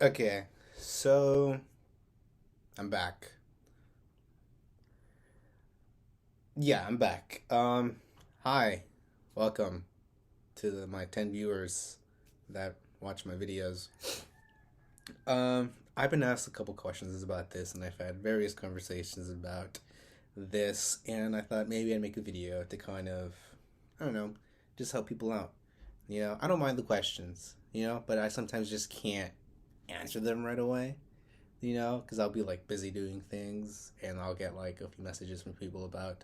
Okay, so I'm back. Yeah, I'm back. Hi, welcome to my 10 viewers that watch my videos. I've been asked a couple questions about this, and I've had various conversations about this, and I thought maybe I'd make a video to kind of, I don't know, just help people out. I don't mind the questions, but I sometimes just can't answer them right away. Because I'll be like busy doing things and I'll get like a few messages from people about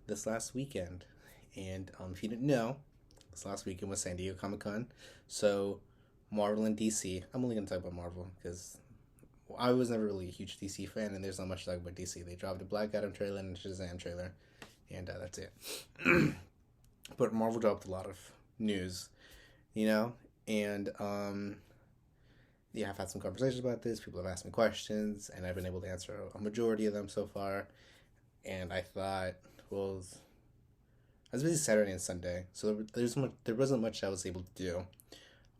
this last weekend. And if you didn't know, this last weekend was San Diego Comic Con. So, Marvel and DC. I'm only going to talk about Marvel because I was never really a huge DC fan and there's not much to talk about DC. They dropped a Black Adam trailer and a Shazam trailer, and that's it. But Marvel dropped a lot of news, you know? And yeah, I've had some conversations about this. People have asked me questions, and I've been able to answer a majority of them so far. And I thought, well, I was busy Saturday and Sunday, so there wasn't much I was able to do.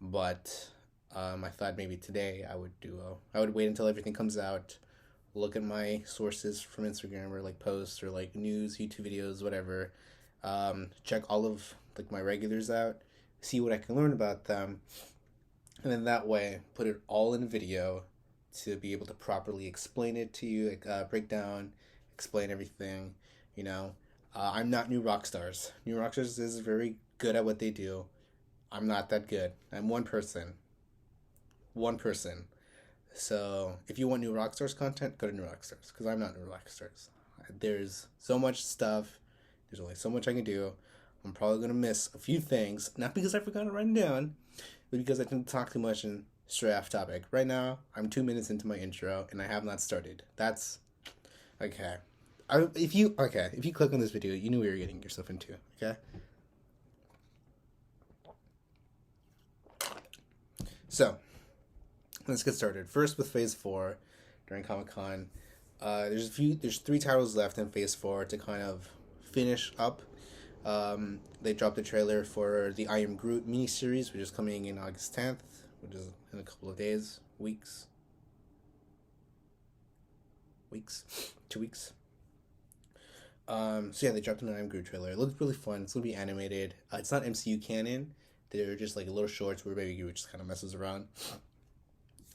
But I thought maybe today I would wait until everything comes out, look at my sources from Instagram or like posts or like news, YouTube videos, whatever. Check all of like my regulars out, see what I can learn about them, and then that way put it all in video to be able to properly explain it to you, like, break down, explain everything. I'm not New Rockstars. New Rockstars is very good at what they do. I'm not that good. I'm one person. So if you want New Rockstars content, go to New Rockstars because I'm not New Rockstars. There's so much stuff. There's only so much I can do. I'm probably gonna miss a few things, not because I forgot to write them down, but because I didn't talk too much and stray off topic. Right now, I'm 2 minutes into my intro and I have not started. That's okay. If you click on this video, you knew what you're getting yourself into. Okay, so let's get started. First with Phase Four during Comic Con. There's three titles left in Phase Four to kind of finish up. They dropped the trailer for the I Am Groot miniseries, which is coming in August 10th, which is in a couple of days, weeks, 2 weeks. So yeah, they dropped an I Am Groot trailer. It looks really fun. It's gonna be animated. It's not MCU canon. They're just like little shorts where Baby Groot just kind of messes around.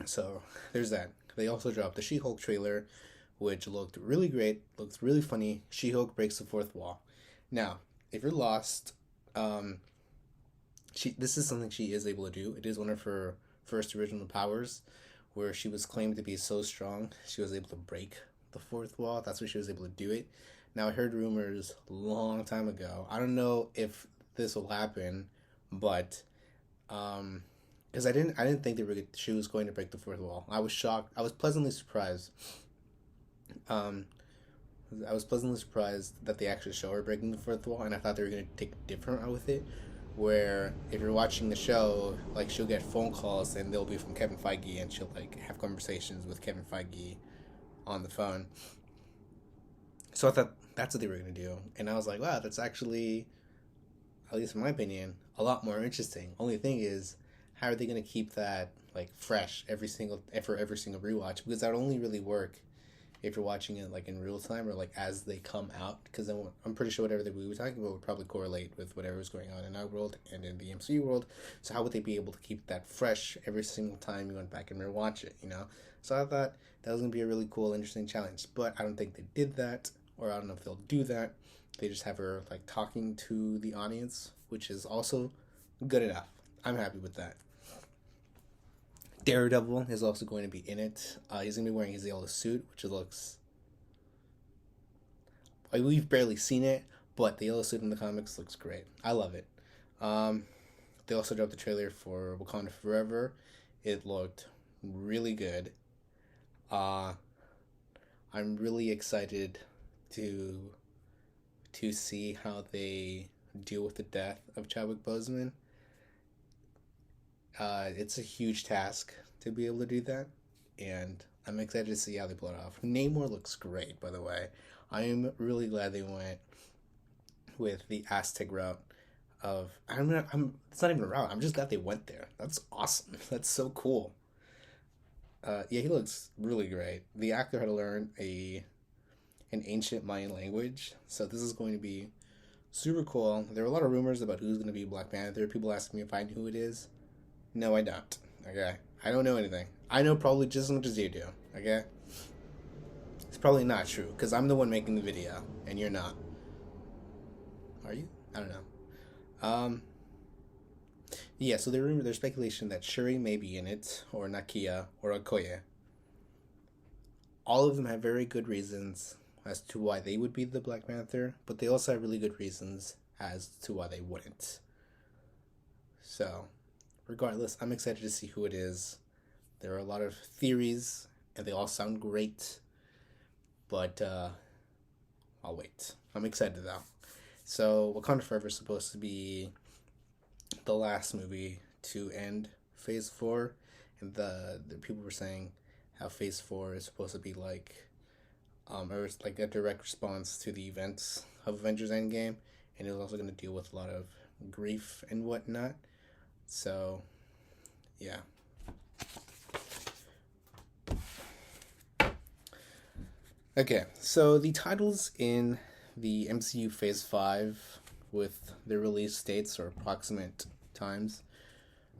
So there's that. They also dropped the She-Hulk trailer, which looked really great. Looks really funny. She-Hulk breaks the fourth wall. Now, if you're lost, um, this is something she is able to do. It is one of her first original powers, where she was claimed to be so strong she was able to break the fourth wall. That's what she was able to do it. Now I heard rumors a long time ago. I don't know if this will happen, but because I didn't think she was going to break the fourth wall. I was shocked. I was pleasantly surprised. Um, I was pleasantly surprised that they actually show her breaking the fourth wall, and I thought they were going to take a different route with it. Where if you're watching the show, like she'll get phone calls and they'll be from Kevin Feige, and she'll like have conversations with Kevin Feige on the phone. So I thought that's what they were going to do, and I was like, wow, that's actually, at least in my opinion, a lot more interesting. Only thing is, how are they going to keep that like fresh every single rewatch? Because that would only really work if you're watching it like in real time or like as they come out, because then I'm pretty sure whatever we were talking about would probably correlate with whatever was going on in our world and in the MCU world. So how would they be able to keep that fresh every single time you went back and rewatch it? So I thought that was gonna be a really cool, interesting challenge, but I don't think they did that, or I don't know if they'll do that. They just have her like talking to the audience, which is also good enough. I'm happy with that. Daredevil is also going to be in it. He's going to be wearing his yellow suit, which looks. We've barely seen it, but the yellow suit in the comics looks great. I love it. Um, they also dropped the trailer for Wakanda Forever. It looked really good. Uh, I'm really excited to see how they deal with the death of Chadwick Boseman. It's a huge task to be able to do that, and I'm excited to see how they pull it off. Namor looks great, by the way. I'm really glad they went with the Aztec route of I'm not, I'm it's not even a route. I'm just glad they went there. That's awesome. That's so cool. Yeah, he looks really great. The actor had to learn an ancient Mayan language, so this is going to be super cool. There are a lot of rumors about who's going to be Black Panther. People asking me if I know who it is. No, I don't. Okay, I don't know anything. I know probably just as much as you do. Okay, it's probably not true because I'm the one making the video and you're not. Are you? I don't know. Yeah. So there's speculation that Shuri may be in it, or Nakia, or Okoye. All of them have very good reasons as to why they would be the Black Panther, but they also have really good reasons as to why they wouldn't. So, regardless, I'm excited to see who it is. There are a lot of theories, and they all sound great, but I'll wait. I'm excited though. So, Wakanda Forever is supposed to be the last movie to end Phase 4, and the people were saying how Phase 4 is supposed to be like or it's like a direct response to the events of Avengers Endgame, and it was also going to deal with a lot of grief and whatnot. So, yeah. Okay, so the titles in the MCU Phase 5 with their release dates or approximate times.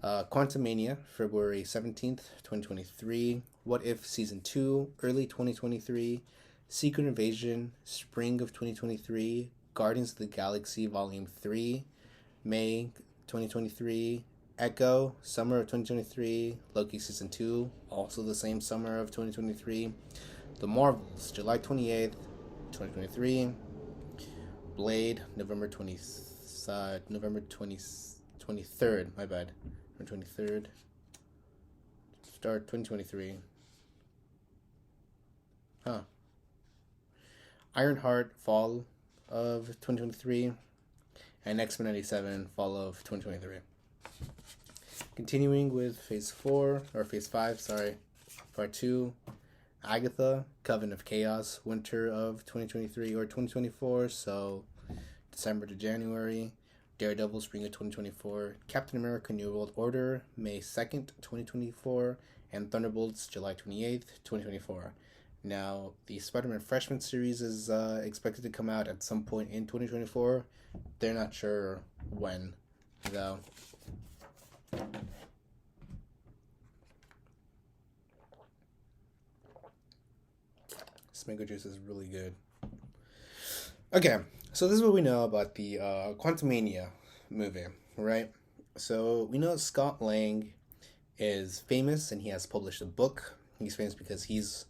Quantumania, February 17th, 2023. What If Season 2, early 2023. Secret Invasion, spring of 2023. Guardians of the Galaxy Volume 3, May 2023. Echo, summer of 2023. Loki Season 2, also the same summer of 2023. The Marvels, July 28th, 2023. Blade, November 23rd, my bad. November 23rd. Start 2023. Huh. Ironheart, fall of 2023. And X-Men 97, fall of 2023. Continuing with Phase 4, or Phase 5, sorry. Part 2. Agatha, Coven of Chaos, winter of 2023 or 2024, so December to January. Daredevil, spring of 2024. Captain America, New World Order, May 2nd, 2024. And Thunderbolts, July 28th, 2024. Now, the Spider-Man Freshman series is expected to come out at some point in 2024. They're not sure when, though. This mango juice is really good. Okay, so this is what we know about the Quantumania movie, right? So we know Scott Lang is famous and he has published a book. He's famous because he's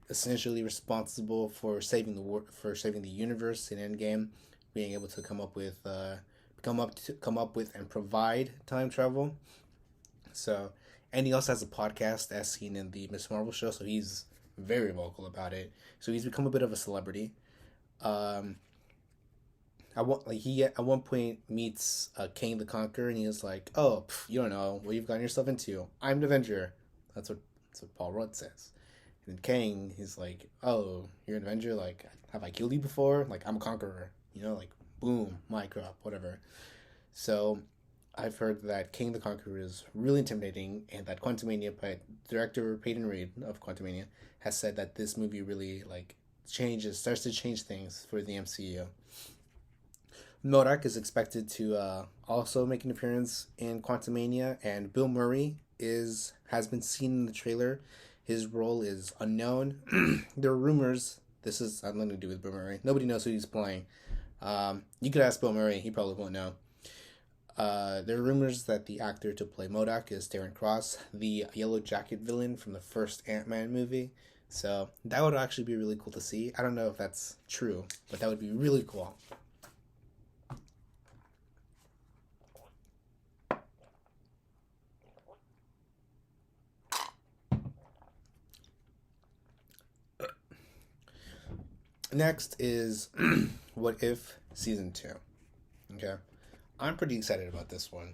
essentially responsible for saving the universe in Endgame, being able to come up with and provide time travel. So, and he also has a podcast as seen in the Miss Marvel show, so he's very vocal about it. So he's become a bit of a celebrity. He at one point meets Kang the Conqueror, and he was like, "Oh, you don't know what you've gotten yourself into. I'm an Avenger." That's what Paul Rudd says. And Kang, he's like, "Oh, you're an Avenger? Like, have I killed you before? Like, I'm a conqueror. You know, like, boom, mic drop, whatever." So, I've heard that Kang the Conqueror is really intimidating, and that Quantumania, by director Peyton Reed of Quantumania, has said that this movie really starts to change things for the MCU. MODOK is expected to also make an appearance in Quantumania, and Bill Murray has been seen in the trailer. His role is unknown. There are rumors. This has nothing to do with Bill Murray. Nobody knows who he's playing. You could ask Bill Murray. He probably won't know. There are rumors that the actor to play MODOK is Darren Cross, the Yellow Jacket villain from the first Ant-Man movie. So that would actually be really cool to see. I don't know if that's true, but that would be really cool. Next is What If Season 2. Okay. I'm pretty excited about this one.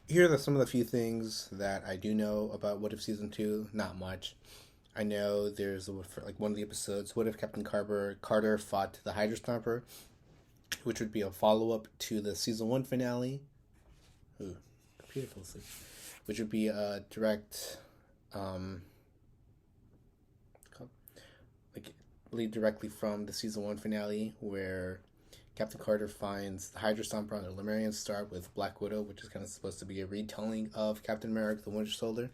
Here are some of the few things that I do know about What If Season 2. Not much. I know there's one of the episodes, What If Captain Carter fought the Hydra Stomper, which would be a follow-up to the Season 1 finale. Ooh, computer fell asleep. which would be a direct, um, like lead directly from the season 1 finale, where Captain Carter finds the Hydra Stomper on the Lemurian star with Black Widow, which is kind of supposed to be a retelling of Captain America: The Winter Soldier.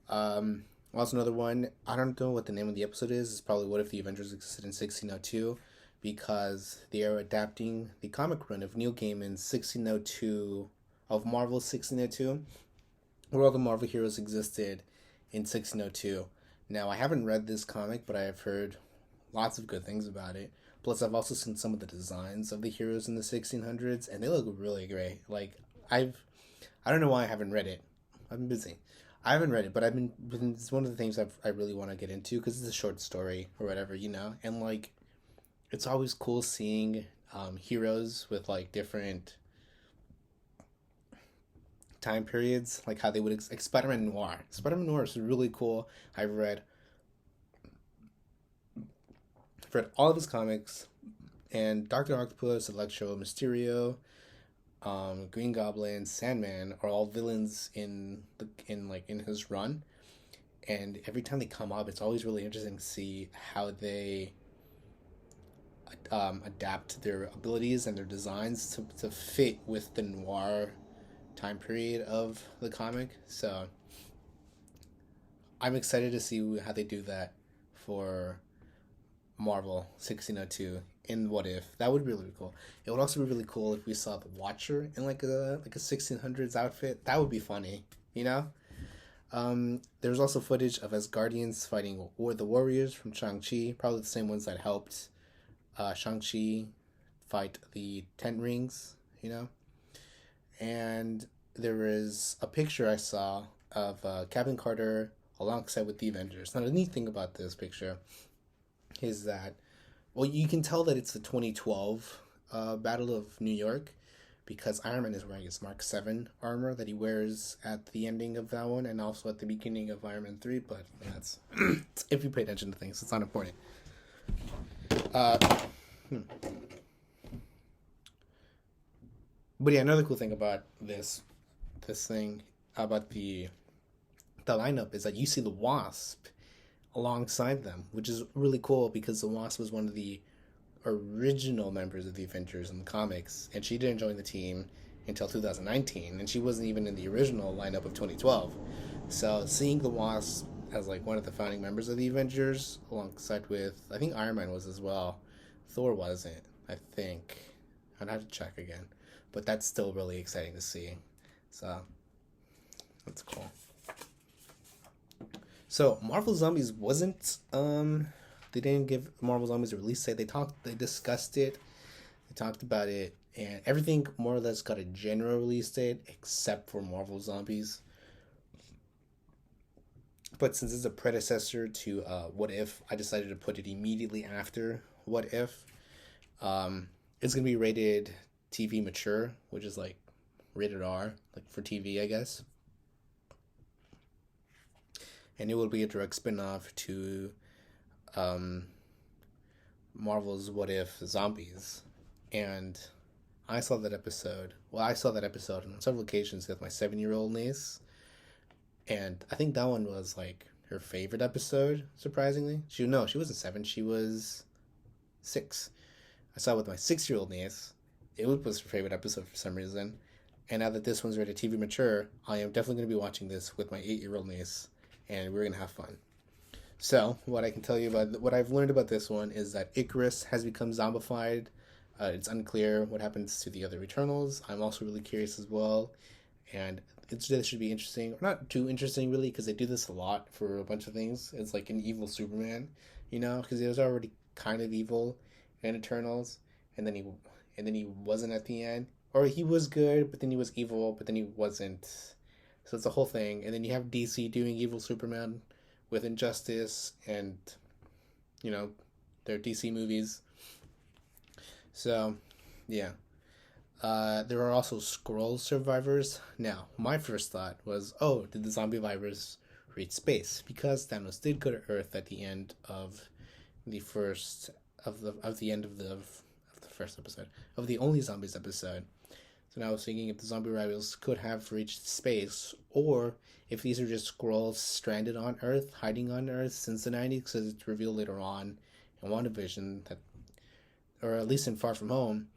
Also another one, I don't know what the name of the episode is. It's probably What If the Avengers Existed in 1602, because they are adapting the comic run of Neil Gaiman's 1602, of Marvel's 1602, where all the Marvel heroes existed in 1602. Now, I haven't read this comic, but I have heard lots of good things about it. Plus, I've also seen some of the designs of the heroes in the 1600s, and they look really great. Like, I don't know why I haven't read it. I've been busy. I haven't read it, but it's one of the things I really want to get into, because it's a short story or whatever, and like, it's always cool seeing heroes with like different time periods, like how they would like Spider-Man Noir. Spider-Man Noir is really cool. I've read all of his comics, and Doctor Octopus, Electro, Mysterio, Green Goblin, Sandman are all villains in his run, and every time they come up, it's always really interesting to see how they adapt their abilities and their designs to fit with the noir time period of the comic. So I'm excited to see how they do that for Marvel 1602 in What If. That would be really cool. It would also be really cool if we saw the Watcher in like a 1600s outfit. That would be funny, There's also footage of Asgardians fighting the Warriors from Shang-Chi, probably the same ones that helped Shang-Chi fight the Ten Rings, And there is a picture I saw of Captain Carter alongside with the Avengers. Now, the neat thing about this picture is that, well, you can tell that it's the 2012 Battle of New York, because Iron Man is wearing his Mark 7 armor that he wears at the ending of that one and also at the beginning of Iron Man 3, but that's if you pay attention to things, it's not important. But yeah, another cool thing about this thing about the lineup is that you see the Wasp alongside them, which is really cool, because the Wasp was one of the original members of the Avengers in the comics, and she didn't join the team until 2019, and she wasn't even in the original lineup of 2012. So seeing the Wasp as like one of the founding members of the Avengers, alongside with, I think Iron Man was as well. Thor wasn't, I think. I'd have to check again, but that's still really exciting to see. So that's cool. So Marvel Zombies wasn't they didn't give Marvel Zombies a release date. They discussed it, they talked about it, and everything more or less got a general release date except for Marvel Zombies. But since it's a predecessor to What If, I decided to put it immediately after What If. It's gonna be rated TV mature, which is like rated R, like for TV, I guess. And it will be a direct spin-off to Marvel's What If Zombies. And I saw that episode on several occasions with my 7-year-old niece. And I think that one was like her favorite episode, surprisingly. She wasn't 7, she was 6. I saw it with my 6-year-old niece. It was her favorite episode for some reason. And now that this one's rated TV mature, I am definitely going to be watching this with my 8-year-old niece, and we're going to have fun. So, what I can tell you about what I've learned about this one is that Icarus has become zombified. It's unclear what happens to the other Eternals. I'm also really curious as well. And this should be interesting. Or not too interesting, really, because they do this a lot for a bunch of things. It's like an evil Superman, because he was already kind of evil in Eternals, and then he wasn't at the end. Or he was good, but then he was evil, but then he wasn't. So it's a whole thing. And then you have DC doing evil Superman with Injustice and, their DC movies. So, yeah. There are also Skrull survivors. Now, my first thought was, did the zombie virus reach space? Because Thanos did go to Earth at the end of the first of the end of the first episode of the Only Zombies episode. So now I was thinking if the zombie rivals could have reached space, or if these are just Skrulls stranded on Earth, hiding on Earth since the 90s, because it's revealed later on in WandaVision that, or at least in Far From Home,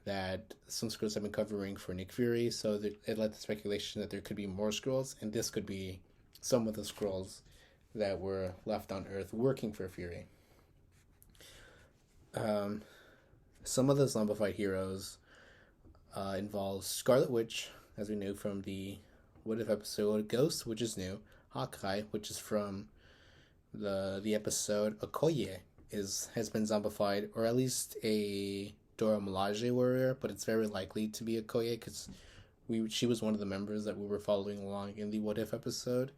that some Skrulls have been covering for Nick Fury. So it led to speculation that there could be more Skrulls, and this could be some of the Skrulls that were left on Earth working for Fury. Some of the zombified heroes involves Scarlet Witch, as we knew from the What If episode, Ghost, which is new, Hawkeye, which is from the episode Okoye, has been zombified, or at least a Dora Milaje warrior, but it's very likely to be Okoye because she was one of the members that we were following along in the What If episode.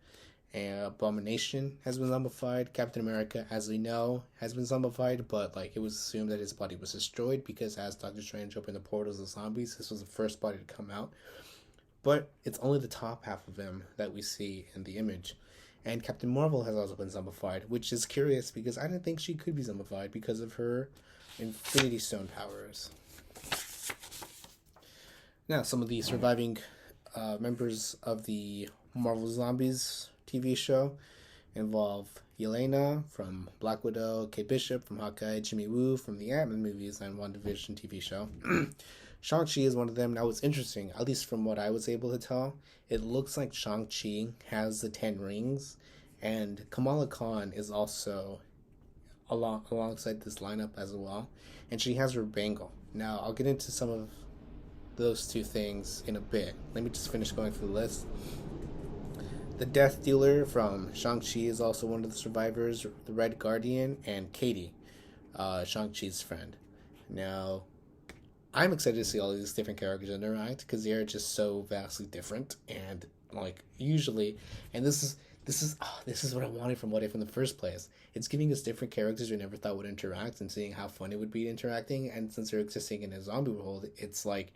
And Abomination has been zombified. Captain America, as we know, has been zombified, but like it was assumed that his body was destroyed because as Doctor Strange opened the portals of zombies, this was the first body to come out. But it's only the top half of him that we see in the image. And Captain Marvel has also been zombified, which is curious because I didn't think she could be zombified because of her Infinity Stone powers. Now, some of the surviving members of the Marvel Zombies TV show involve Yelena from Black Widow, Kate Bishop from Hawkeye, Jimmy Woo from the Ant-Man movies and WandaVision TV show. Shang-Chi is one of them. Now, what's interesting, at least from what I was able to tell, it looks like Shang-Chi has the 10 rings, and Kamala Khan is also alongside this lineup as well, and she has her bangle. Now, I'll get into some of those two things in a bit. Let me just finish going through the list. The Death Dealer from Shang-Chi is also one of the survivors, the Red Guardian, and Katie, Shang-Chi's friend. Now, I'm excited to see all these different characters interact because they are just so vastly different, and like usually, and this is what I wanted from What If in the first place. It's giving us different characters we never thought would interact and seeing how fun it would be interacting. And since they're existing in a zombie world, it's like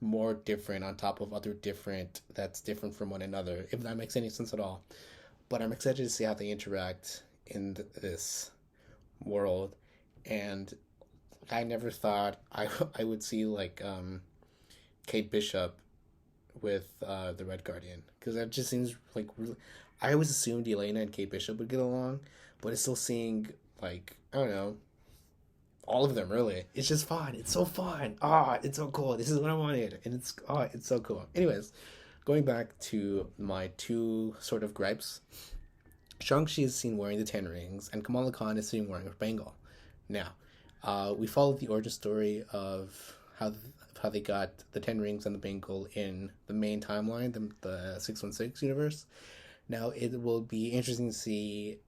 more different on top of other different that's different from one another, if that makes any sense at all. But I'm excited to see how they interact in this world. And I never thought I would see like Kate Bishop with the Red Guardian, because that just seems like really, I always assumed Yelena and Kate Bishop would get along, but it's still seeing like, I don't know, all of them really. It's just fun. It's so fun. It's so cool. This is what I wanted, and it's so cool. Anyways, going back to my two sort of gripes, Shang-Chi is seen wearing the 10 rings, and Kamala Khan is seen wearing a bangle. Now, we followed the origin story of how they got the 10 rings and the bangle in the main timeline, the 616 universe. Now, it will be interesting to see,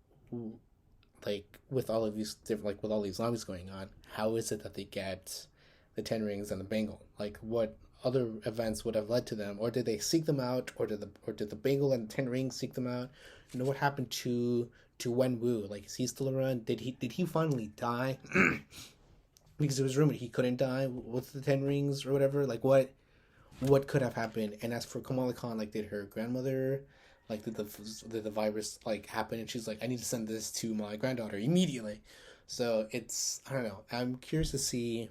like, with all these zombies going on, how is it that they get the 10 rings and the bangle? Like, what other events would have led to them, or did they seek them out, or did the bangle and the 10 rings seek them out? You know, what happened to Wenwu? Like, is he still around? Did he finally die? Because it was rumored he couldn't die with the 10 rings or whatever. Like, what could have happened? And as for Kamala Khan, like, did her grandmother, like, did the virus like happen? And she's like, I need to send this to my granddaughter immediately. So it's, I don't know. I'm curious to see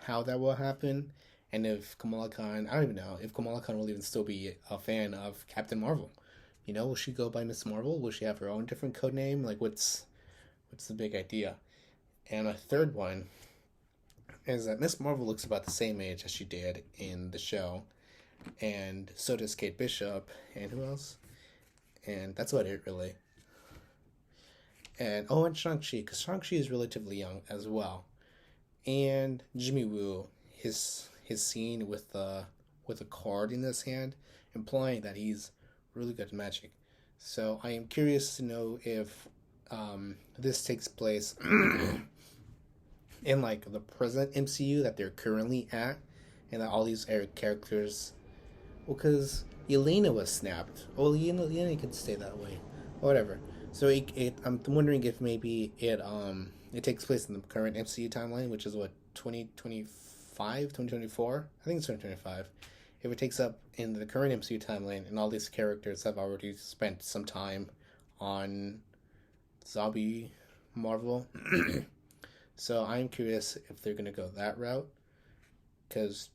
how that will happen, and if Kamala Khan, I don't even know if Kamala Khan will even still be a fan of Captain Marvel. You know, will she go by Miss Marvel? Will she have her own different code name? Like, what's the big idea? And a third one is that Miss Marvel looks about the same age as she did in the show, and so does Kate Bishop, and who else? And that's about it, really. And Shang-Chi, because Shang-Chi is relatively young as well. And Jimmy Woo, his scene with a card in his hand, implying that he's really good at magic. So I am curious to know if this takes place in like the present MCU that they're currently at, and that all these characters, well, because Yelena was snapped. Well, Yelena can stay that way, whatever. So I'm wondering if maybe it takes place in the current MCU timeline, which is what, 2024. I think it's 2025. If it takes up in the current MCU timeline, and all these characters have already spent some time on zombie Marvel. So I'm curious if they're going to go that route. because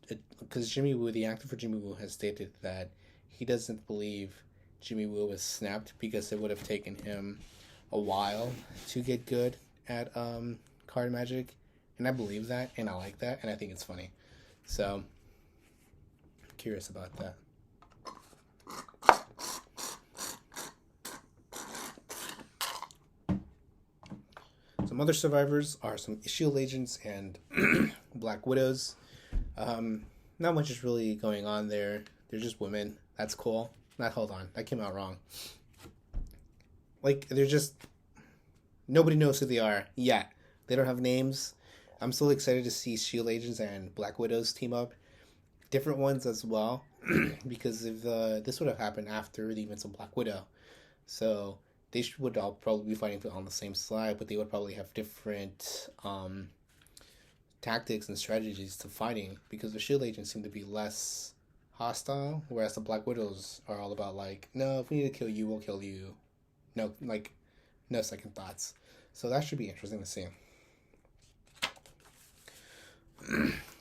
Jimmy Woo, the actor for Jimmy Woo, has stated that he doesn't believe Jimmy Woo was snapped because it would have taken him a while to get good at card magic, and I believe that, and I like that, and I think it's funny. So, curious about that. Some other survivors are some Shield agents and Black Widows. Not much is really going on there. They're just women. That's cool. Hold on. That came out wrong. Like, they're just... Nobody knows who they are yet. They don't have names. I'm still excited to see Shield agents and Black Widows team up. Different ones as well. Because if this would have happened after the events of Black Widow. So they would all probably be fighting on the same side, but they would probably have different tactics and strategies to fighting, because the Shield agents seem to be less hostile, whereas the Black Widows are all about like, no, if we need to kill you, we'll kill you. No, like, no second thoughts. So that should be interesting to see.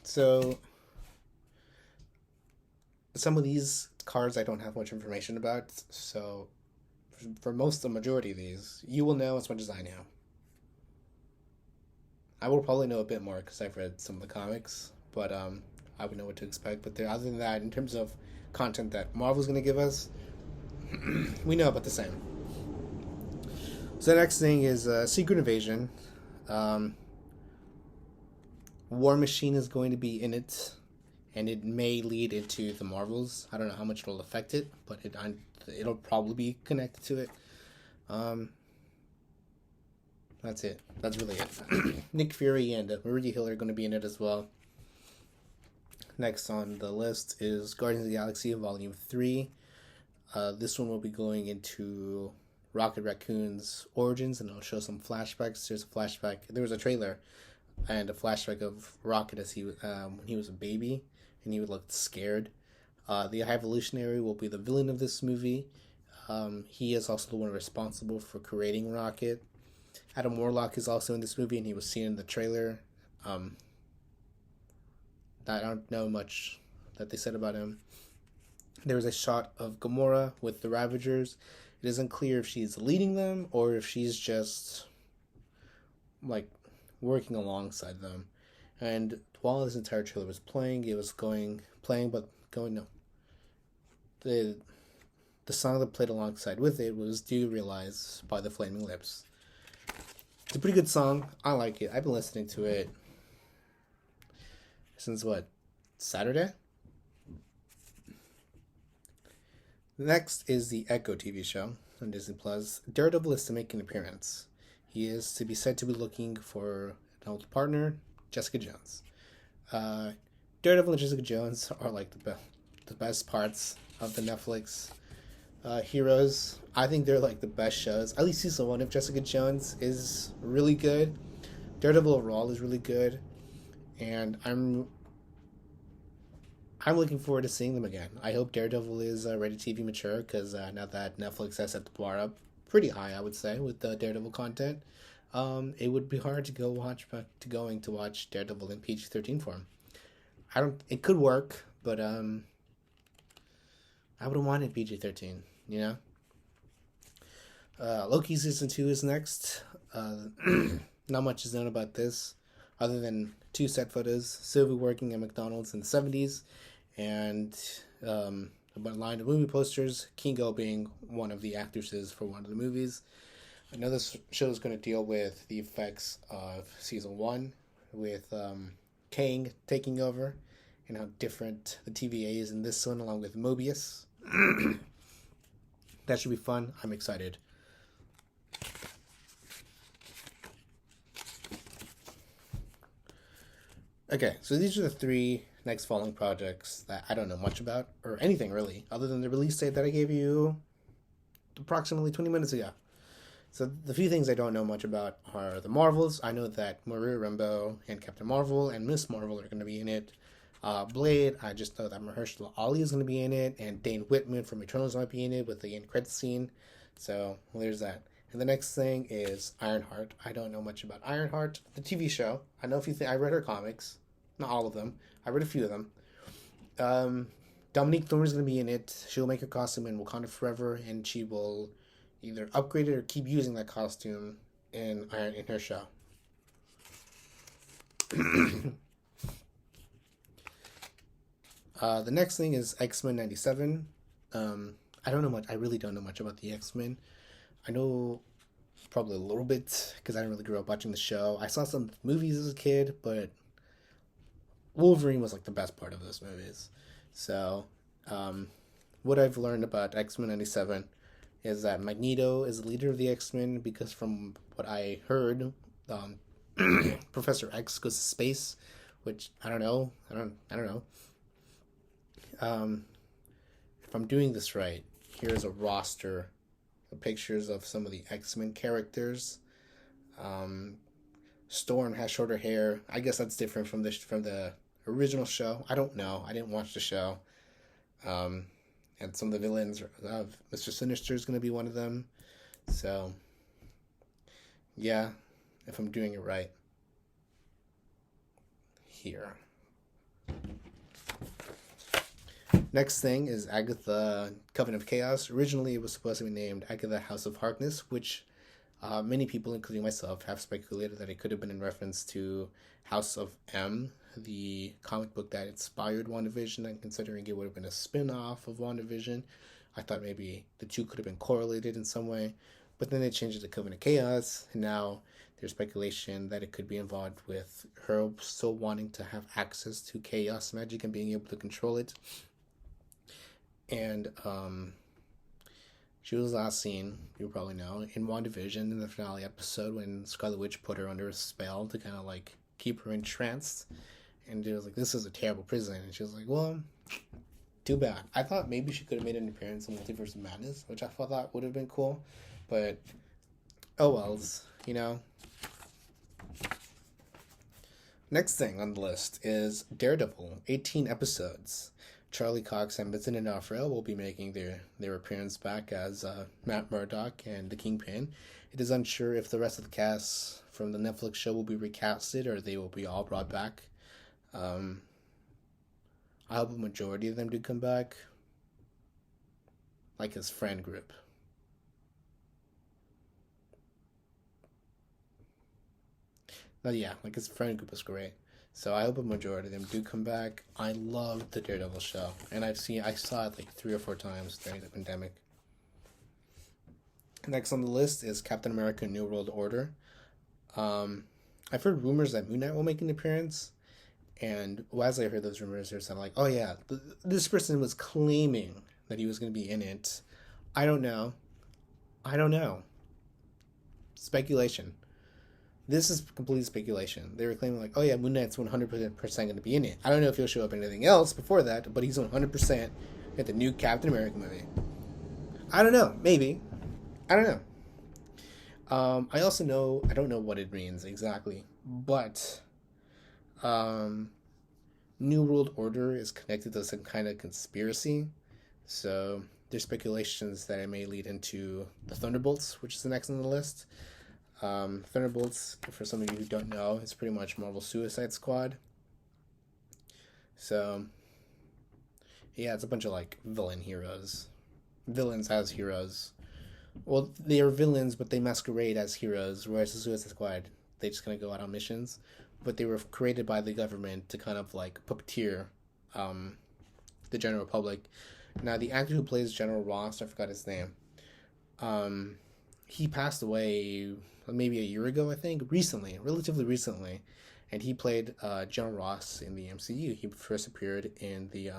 So some of these cards I don't have much information about, so for the majority of these, you will know as much as I know. I will probably know a bit more because I've read some of the comics, but I would know what to expect. But other than that, in terms of content that Marvel's going to give us, we know about the same. So the next thing is Secret Invasion. War Machine is going to be in it, and it may lead into the Marvels. I don't know how much it'll affect it, but it'll probably be connected to it. That's it. That's really it. Nick Fury and Maria Hill are going to be in it as well. Next on the list is Guardians of the Galaxy Volume 3. This one will be going into Rocket Raccoon's origins, and it'll show some flashbacks. There's a flashback. There was a trailer and a flashback of Rocket as when he was a baby, and he looked scared. The High Evolutionary will be the villain of this movie. He is also the one responsible for creating Rocket. Adam Warlock is also in this movie, and he was seen in the trailer. I don't know much that they said about him. There was a shot of Gamora with the Ravagers. It isn't clear if she's leading them or if she's just like working alongside them. And while this entire trailer was playing, it was no. The song that played alongside with it was Do You Realize by the Flaming Lips. It's a pretty good song. I like it. I've been listening to it since Saturday? Next is the Echo TV show on Disney Plus. Daredevil is to make an appearance. He is to be said to be looking for an old partner, Jessica Jones. Daredevil and Jessica Jones are like the best parts of the Netflix heroes. I think they're like the best shows. At least season 1 of Jessica Jones is really good. Daredevil overall is really good, and I'm looking forward to seeing them again. I hope Daredevil is rated TV mature, because now that Netflix has set the bar up pretty high, I would say, with the Daredevil content, it would be hard to watch Daredevil in PG-13 form. It could work, but I wouldn't want it PG-13, you know? Loki Season 2 is next. Not much is known about this, other than 2 set photos. Sylvie working at McDonald's in the 70s, and a line of movie posters, Kingo being one of the actresses for one of the movies. I know this show is going to deal with the effects of Season 1, with Kang taking over, and how different the TVA is in this one, along with Mobius. That should be fun. I'm excited. Okay, so these are the 3 next following projects that I don't know much about, or anything really, other than the release date that I gave you approximately 20 minutes ago. So the few things I don't know much about are the Marvels. I know that Maria Rambeau and Captain Marvel and Miss Marvel are going to be in it. Blade, I just know that Mahershala Ali is going to be in it, and Dane Whitman from Eternals might be in it with the end credits scene. So there's that. And the next thing is Ironheart. I don't know much about Ironheart, the TV show. I know I read her comics. Not all of them. I read a few of them. Um, Dominique Thorne is going to be in it. She'll make her costume in Wakanda Forever, and she will either upgrade it or keep using that costume in her show. The next thing is X-Men 97. I don't know much. I really don't know much about the X-Men. I know probably a little bit because I didn't really grow up watching the show. I saw some movies as a kid, but Wolverine was like the best part of those movies. So, what I've learned about X-Men 97 is that Magneto is the leader of the X-Men because from what I heard, um, Professor X goes to space, which I don't know. I don't know. Um, if I'm doing this right, here's a roster of pictures of some of the X-Men characters. Um, Storm has shorter hair. I guess that's different from the original show. I don't know. I didn't watch the show. And some of the villains, Mr. Sinister is going to be one of them. So, yeah, if I'm doing it right. Here. Next thing is Agatha Coven of Chaos. Originally, it was supposed to be named Agatha House of Harkness, which many people, including myself, have speculated that it could have been in reference to House of M, the comic book that inspired WandaVision, and considering it would have been a spin-off of WandaVision, I thought maybe the two could have been correlated in some way. But then they changed it to Coven of Chaos, and now there's speculation that it could be involved with her still wanting to have access to chaos magic and being able to control it. And she was last seen, you probably know, in WandaVision in the finale episode when Scarlet Witch put her under a spell to kind of like keep her entranced. And it was like, this is a terrible prison. And she was like, well, too bad. I thought maybe she could have made an appearance in Multiverse of Madness, which I thought would have been cool. But, oh wells, you know. Next thing on the list is Daredevil, 18 episodes. Charlie Cox and Vincent D'Onofrio will be making their appearance back as Matt Murdock and the Kingpin. It is unsure if the rest of the cast from the Netflix show will be recasted or they will be all brought back. I hope a majority of them do come back. Like his friend group. But yeah, like his friend group was great. So I hope a majority of them do come back. I loved the Daredevil show. And I saw it like 3 or 4 times during the pandemic. Next on the list is Captain America New World Order. I've heard rumors that Moon Knight will make an appearance. And as I heard those rumors, they're saying like, oh yeah, this person was claiming that he was going to be in it. I don't know. Speculation. This is complete speculation. They were claiming like, oh yeah, Moon Knight's 100% going to be in it. I don't know if he'll show up in anything else before that, but he's 100% in the new Captain America movie. I don't know. Maybe. I don't know. I also know, I don't know what it means exactly, but New World Order is connected to some kind of conspiracy. So there's speculations that it may lead into the Thunderbolts, which is the next on the list. Thunderbolts, for some of you who don't know, is pretty much Marvel's Suicide Squad. So, yeah, it's a bunch of like villains as heroes. Well, they are villains, but they masquerade as heroes, whereas the Suicide Squad, they just kind of go out on missions. But they were created by the government to kind of like puppeteer the general public. Now, the actor who plays General Ross, I forgot his name, he passed away maybe a year ago, I think, relatively recently. And he played General Ross in the MCU. He first appeared in the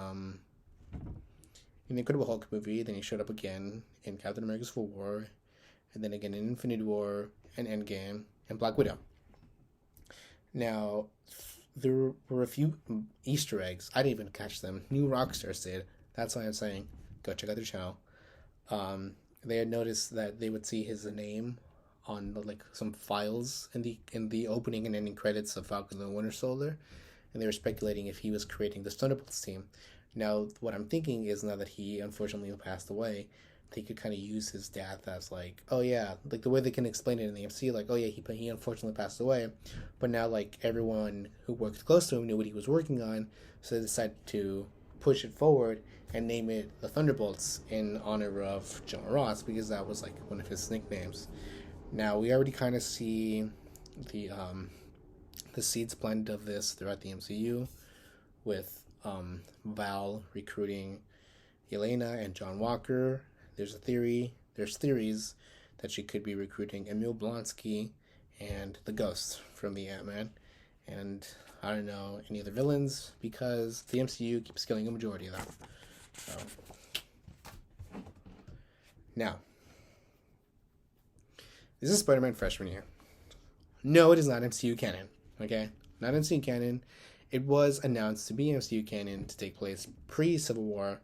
Incredible Hulk movie, then he showed up again in Captain America Civil War, and then again in Infinity War, and Endgame, and Black Widow. Now, there were a few Easter eggs. I didn't even catch them. New Rockstars did. That's why I'm saying, go check out their channel. They had noticed that they would see his name on like some files in the opening and ending credits of Falcon and the Winter Soldier, and they were speculating if he was creating the Thunderbolts team. Now, what I'm thinking is now that he unfortunately passed away, they could kind of use his death as like, oh yeah, like the way they can explain it in the MC, like, oh yeah, he unfortunately passed away, but now like everyone who worked close to him knew what he was working on, so they decided to push it forward and name it the Thunderbolts in honor of John Ross, because that was like one of his nicknames. Now we already kind of see the the seeds planted of this throughout the MCU, with Val recruiting Elena and John Walker. There's theories that she could be recruiting Emil Blonsky and the Ghost from the Ant-Man. And I don't know any other villains, because the MCU keeps killing a majority of them. So now, this is Spider-Man freshman year. No, it is not MCU canon. Okay? Not MCU canon. It was announced to be MCU canon to take place pre-Civil War.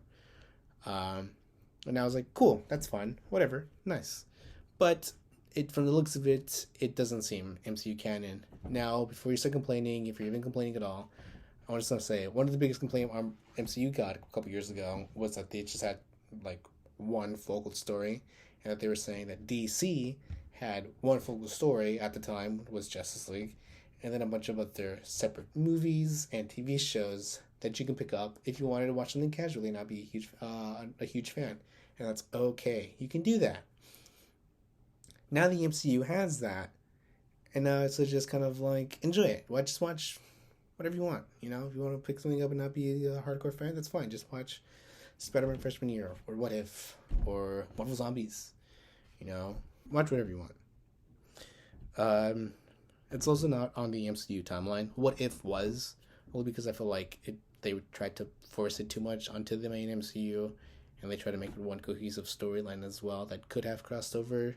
And I was like, cool, that's fun. Whatever. Nice. But from the looks of it, it doesn't seem MCU canon. Now, before you start complaining, if you're even complaining at all, I want to say, one of the biggest complaints MCU got a couple years ago was that they just had, like, one focal story, and that they were saying that DC had one focal story at the time, was Justice League, and then a bunch of other separate movies and TV shows that you can pick up if you wanted to watch something casually and not be a huge fan. And that's okay. You can do that. Now the MCU has that, and now it's just kind of like, enjoy it. Just watch whatever you want. You know, if you want to pick something up and not be a hardcore fan, that's fine. Just watch Spider-Man freshman year, or What If, or Marvel Zombies. You know, watch whatever you want. It's also not on the MCU timeline. What If was, only because I feel like they tried to force it too much onto the main MCU, and they tried to make it one cohesive storyline as well that could have crossed over.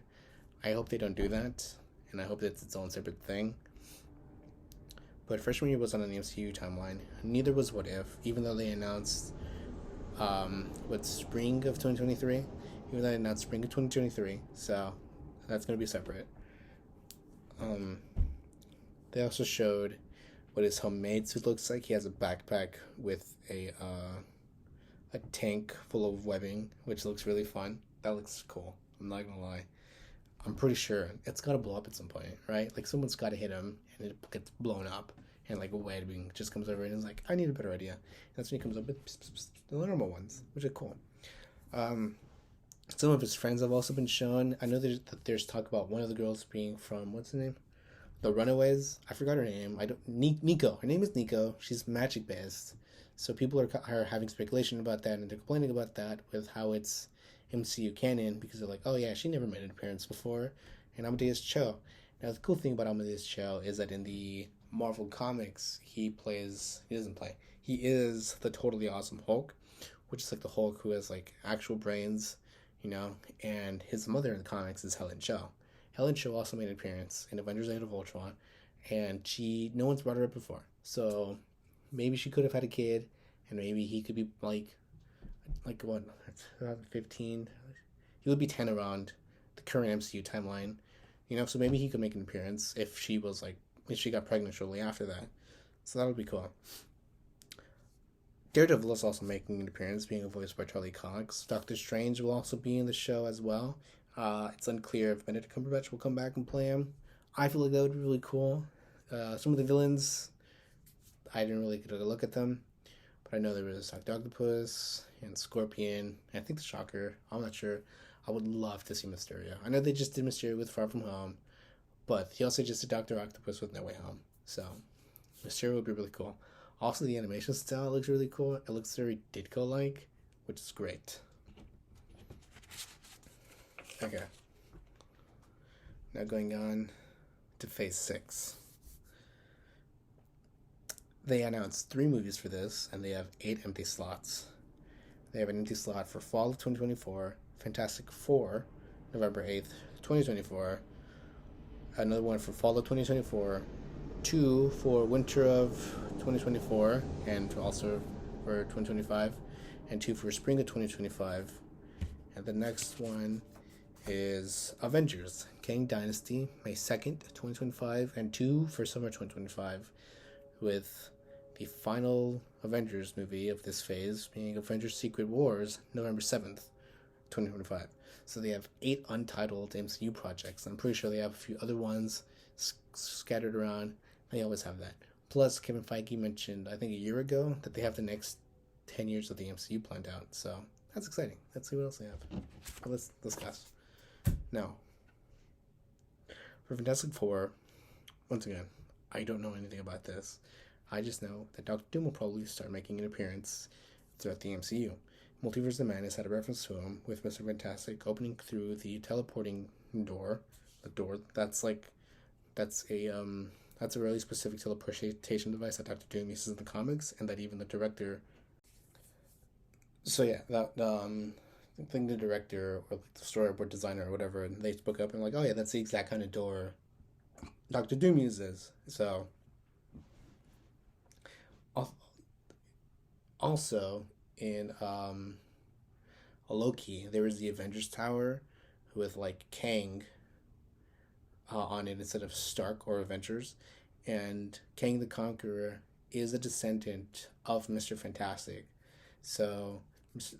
I hope they don't do that, and I hope that's its own separate thing. But freshman year wasn't on the MCU timeline. Neither was What If, even though they announced spring of 2023. Even though they announced spring of 2023, so that's going to be separate. They also showed what his homemade suit looks like. He has a backpack with a tank full of webbing, which looks really fun. That looks cool. I'm not gonna lie. I'm pretty sure it's gotta blow up at some point, right? Like, someone's gotta hit him and it gets blown up, and like a webbing just comes over and is like, I need a better idea. And that's when he comes up with the normal ones, which are cool. Some of his friends have also been shown. I know there's talk about one of the girls being from, what's the name? The Runaways. I forgot her name. Nico. Her name is Nico. She's magic based. So people are having speculation about that, and they're complaining about that with how it's MCU canon, because they're like, oh yeah, she never made an appearance before. And Amadeus Cho. Now the cool thing about Amadeus Cho is that in the Marvel comics, he is the totally awesome Hulk, which is like the Hulk who has like actual brains, you know, and his mother in the comics is Helen Cho. Helen Cho also made an appearance in Avengers: Age of Ultron, and no one's brought her up before. So maybe she could have had a kid, and maybe he could be like what, 15? He would be 10 around the current MCU timeline, you know. So maybe he could make an appearance if she got pregnant shortly after that. So that would be cool. Daredevil is also making an appearance, being voiced by Charlie Cox. Doctor Strange will also be in the show as well. It's unclear if Benedict Cumberbatch will come back and play him. I feel like that would be really cool. Some of the villains, I didn't really get a look at them, but I know there was Dr. Octopus and Scorpion, and I think the Shocker. I'm not sure. I would love to see Mysterio. I know they just did Mysterio with Far From Home, but he also just did Dr. Octopus with No Way Home. So Mysterio would be really cool. Also, the animation style looks really cool. It looks very Ditko-like, which is great. Okay. Now going on to Phase 6. They announced 3 movies for this, and they have 8 empty slots. They have an empty slot for fall of 2024, Fantastic Four, November 8th, 2024, another one for fall of 2024, 2 for winter of 2024, and also for 2025, and 2 for spring of 2025. And the next one is Avengers: Kang Dynasty, May 2nd, 2025, and 2 for summer 2025, with the final Avengers movie of this phase being Avengers: Secret Wars, November 7th, 2025. So they have 8 untitled MCU projects. I'm pretty sure they have a few other ones scattered around. They always have that. Plus, Kevin Feige mentioned, I think a year ago, that they have the next 10 years of the MCU planned out. So that's exciting. Let's see what else they have. Well, let's discuss. Now, for Fantastic Four, once again, I don't know anything about this. I just know that Doctor Doom will probably start making an appearance throughout the MCU. Multiverse of Madness had a reference to him with Mr. Fantastic opening through the teleporting door. The door that's a really specific teleportation device that Doctor Doom uses in the comics, and that even the director. So yeah, that I think the director or like the storyboard designer or whatever, and they spoke up and like, oh yeah, that's the exact kind of door Doctor Doom uses. So also in a Loki, there was the Avengers Tower with like Kang on it instead of Stark or Avengers, and Kang the Conqueror is a descendant of Mr. Fantastic. So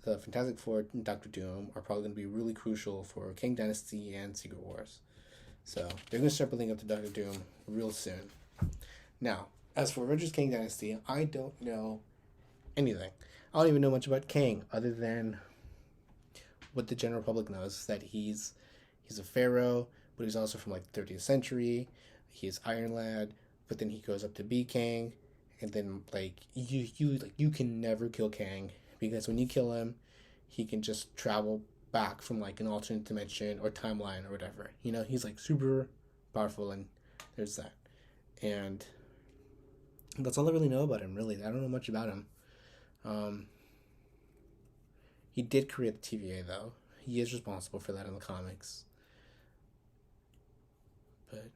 the Fantastic Four and Doctor Doom are probably going to be really crucial for Kang Dynasty and Secret Wars. So they're going to start building up to Doctor Doom real soon. Now, as for Avengers Kang Dynasty, I don't know anything. I don't even know much about Kang other than what the general public knows, that he's a pharaoh, but he's also from like the 30th century. He's Iron Lad, but then he goes up to be Kang, and then like you can never kill Kang, because when you kill him, he can just travel back from like an alternate dimension or timeline or whatever. You know, he's like super powerful, and there's that. And that's all I really know about him, really. I don't know much about him. He did create the TVA, though. He is responsible for that in the comics. But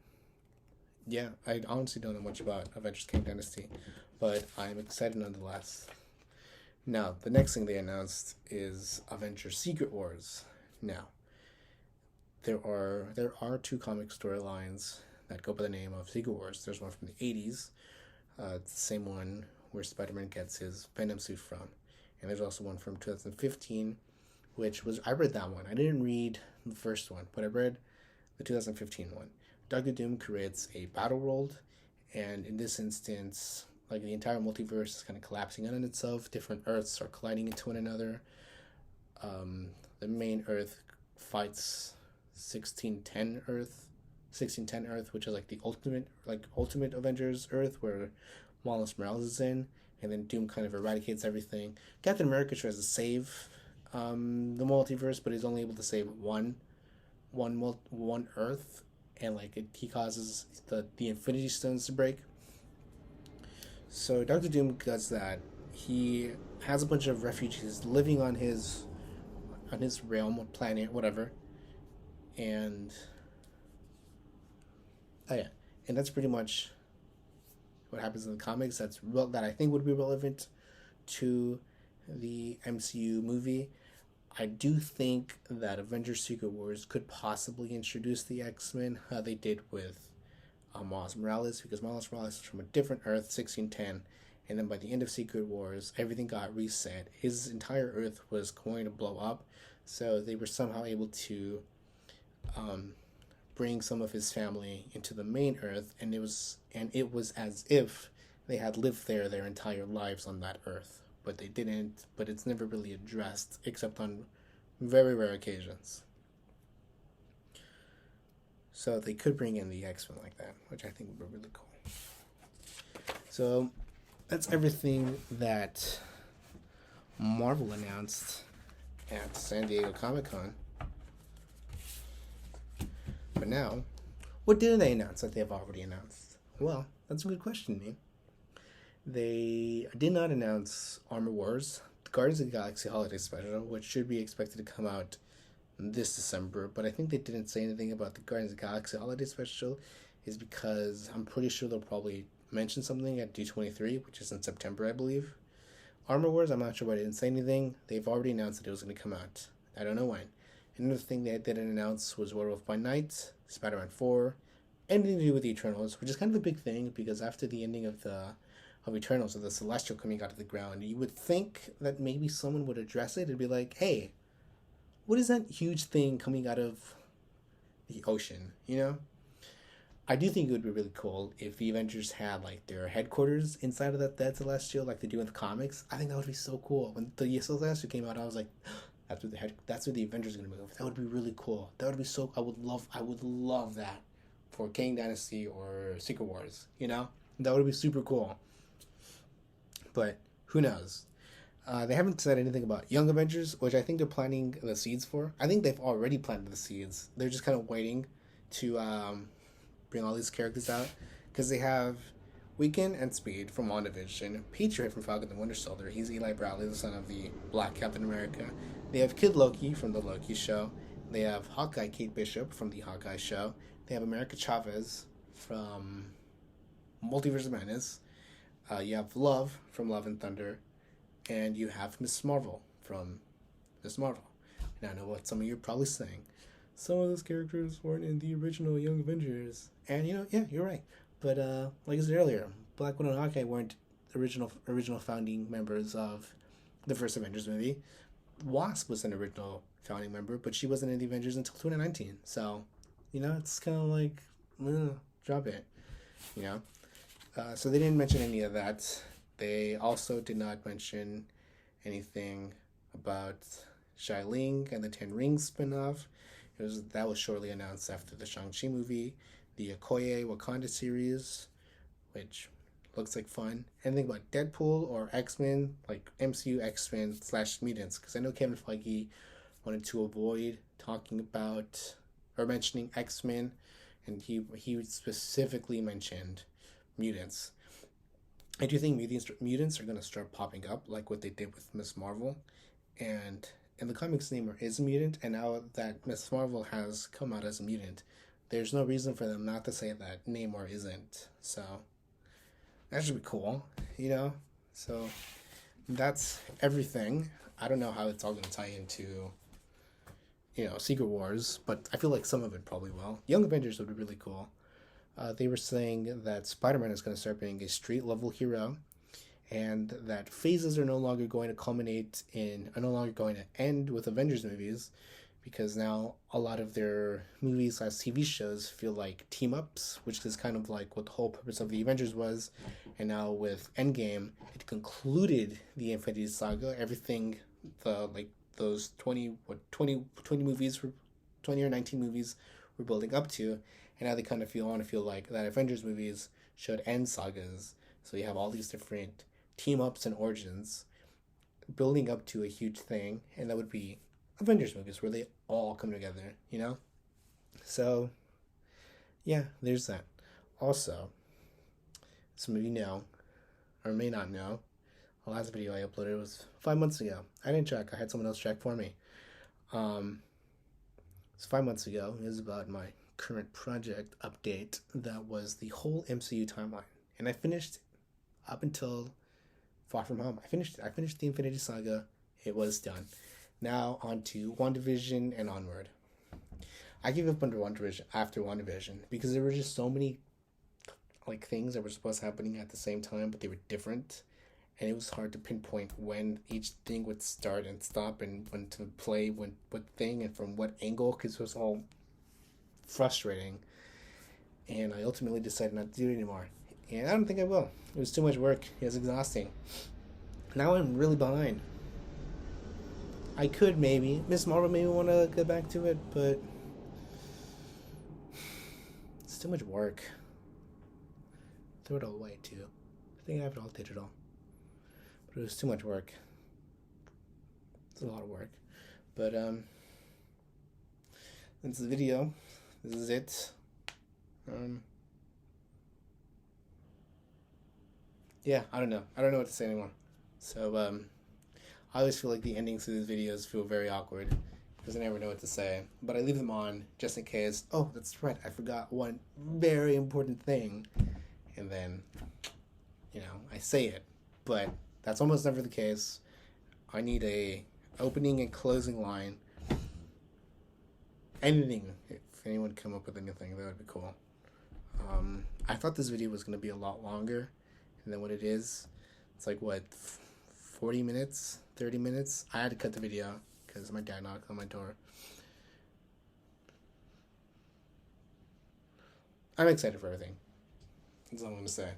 yeah, I honestly don't know much about Avengers Kang Dynasty, but I'm excited nonetheless. Now, the next thing they announced is Avengers Secret Wars. Now, there are 2 comic storylines that go by the name of Secret Wars. There's one from the 80s, it's the same one where Spider-Man gets his Venom suit from. And there's also one from 2015, which was, I read that one. I didn't read the first one, but I read the 2015 one. Doctor Doom creates a battle world, and in this instance, like the entire multiverse is kind of collapsing in on itself. Different Earths are colliding into one another. The main Earth fights 1610 Earth, which is like the ultimate Avengers Earth, where Miles Morales is in, and then Doom kind of eradicates everything. Captain America tries to save the multiverse, but he's only able to save one Earth, and like he causes the Infinity Stones to break. So Doctor Doom does that. He has a bunch of refugees living on his realm or planet, whatever, and and that's pretty much what happens in the comics. That I think would be relevant to the MCU movie. I do think that Avengers Secret Wars could possibly introduce the X-Men, how they did with Miles Morales, because Miles Morales is from a different Earth, 1610, and then by the end of Secret Wars, everything got reset. His entire Earth was going to blow up, so they were somehow able to bring some of his family into the main Earth, and it was as if they had lived their entire lives on that Earth, but they didn't. But it's never really addressed except on very rare occasions. So they could bring in the X-Men like that, which I think would be really cool. So that's everything that Marvel announced at San Diego Comic-Con. But now, what did they announce that they have already announced? Well, that's a good question, man. They did not announce Armor Wars, the Guardians of the Galaxy Holiday Special, which should be expected to come out this December, but I think they didn't say anything about the Guardians of the Galaxy Holiday Special is because I'm pretty sure they'll probably mention something at D23, which is in September, I believe. Armor Wars, I'm not sure why they didn't say anything. They've already announced that it was going to come out. I don't know when. Another thing they didn't announce was Werewolf by Night, Spider-Man 4, anything to do with the Eternals, which is kind of a big thing because after the ending of Eternals, of the Celestial coming out of the ground, you would think that maybe someone would address it and be like, hey, what is that huge thing coming out of the ocean? You know, I do think it would be really cool if the Avengers had like their headquarters inside of that celestial, like they do in the comics. I think that would be so cool. When the celestial came out, I was like, that's where the Avengers are gonna move. That would be really cool. That would be so. I would love that for Kang Dynasty or Secret Wars. You know, that would be super cool. But who knows? They haven't said anything about Young Avengers, which I think they're planting the seeds for. I think they've already planted the seeds. They're just kind of waiting to bring all these characters out because they have Weekend and Speed from WandaVision, Patriot from Falcon and Winter Soldier. He's Eli Bradley, the son of the Black Captain America. They have Kid Loki from the Loki show. They have Hawkeye Kate Bishop from the Hawkeye show. They have America Chavez from Multiverse of Madness. You have Love from Love and Thunder. And you have Miss Marvel from Miss Marvel. And I know what some of you are probably saying. Some of those characters weren't in the original Young Avengers. And you know, yeah, you're right. But like I said earlier, Black Widow and Hawkeye weren't original founding members of the first Avengers movie. Wasp was an original founding member, but she wasn't in the Avengers until 2019. So, you know, it's kind of like, drop it, you know. So they didn't mention any of that. They also did not mention anything about Xia Ling and the Ten Rings spinoff. That was shortly announced after the Shang-Chi movie, the Okoye Wakanda series, which looks like fun. Anything about Deadpool or X-Men, like MCU X-Men / mutants, because I know Kevin Feige wanted to avoid talking about or mentioning X-Men, and he specifically mentioned mutants. I do think mutants are going to start popping up like what they did with Miss Marvel. And in the comics, Namor is a mutant, and now that Miss Marvel has come out as a mutant, there's no reason for them not to say that Namor isn't. So that should be cool, you know? So that's everything. I don't know how it's all going to tie into, you know, Secret Wars, but I feel like some of it probably will. Young Avengers would be really cool. They were saying that Spider-Man is going to start being a street-level hero, and that phases are no longer going to end with Avengers movies, because now a lot of their movies as TV shows feel like team-ups, which is kind of like what the whole purpose of the Avengers was. And now with Endgame, it concluded the Infinity Saga. Everything, those 20 movies, 20 or 19 movies were building up to. And now they kind of want to feel like that Avengers movies should end sagas. So you have all these different team-ups and origins building up to a huge thing. And that would be Avengers movies where they all come together, you know? So, yeah, there's that. Also, some of you know, or may not know, the last video I uploaded was 5 months ago. I didn't check. I had someone else check for me. It's 5 months ago. It was about my current project update that was the whole MCU timeline, and I finished up until Far From Home. I finished the Infinity Saga. It was done. Now on to WandaVision and onward. I gave up after WandaVision because there were just so many like things that were supposed to happening at the same time, but they were different, and it was hard to pinpoint when each thing would start and stop and when to play what thing and from what angle, because it was all frustrating, and I ultimately decided not to do it anymore, and I don't think I will. It was too much work. It was exhausting. Now I'm really behind. I could maybe Miss Marvel maybe want to get back to it, but it's too much work. Throw it all away too. I think I have it all digital, but it was too much work. It's a lot of work, but that's the video. This is it. Yeah, I don't know what to say anymore. So, I always feel like the endings to these videos feel very awkward because I never know what to say. But I leave them on just in case. Oh, that's right. I forgot one very important thing. And then, you know, I say it. But that's almost never the case. I need a opening and closing line. Anything. If anyone come up with anything, that would be cool. I thought this video was going to be a lot longer than what it is. It's like, what, 40 minutes? 30 minutes? I had to cut the video because my dad knocked on my door. I'm excited for everything. That's all I'm gonna say.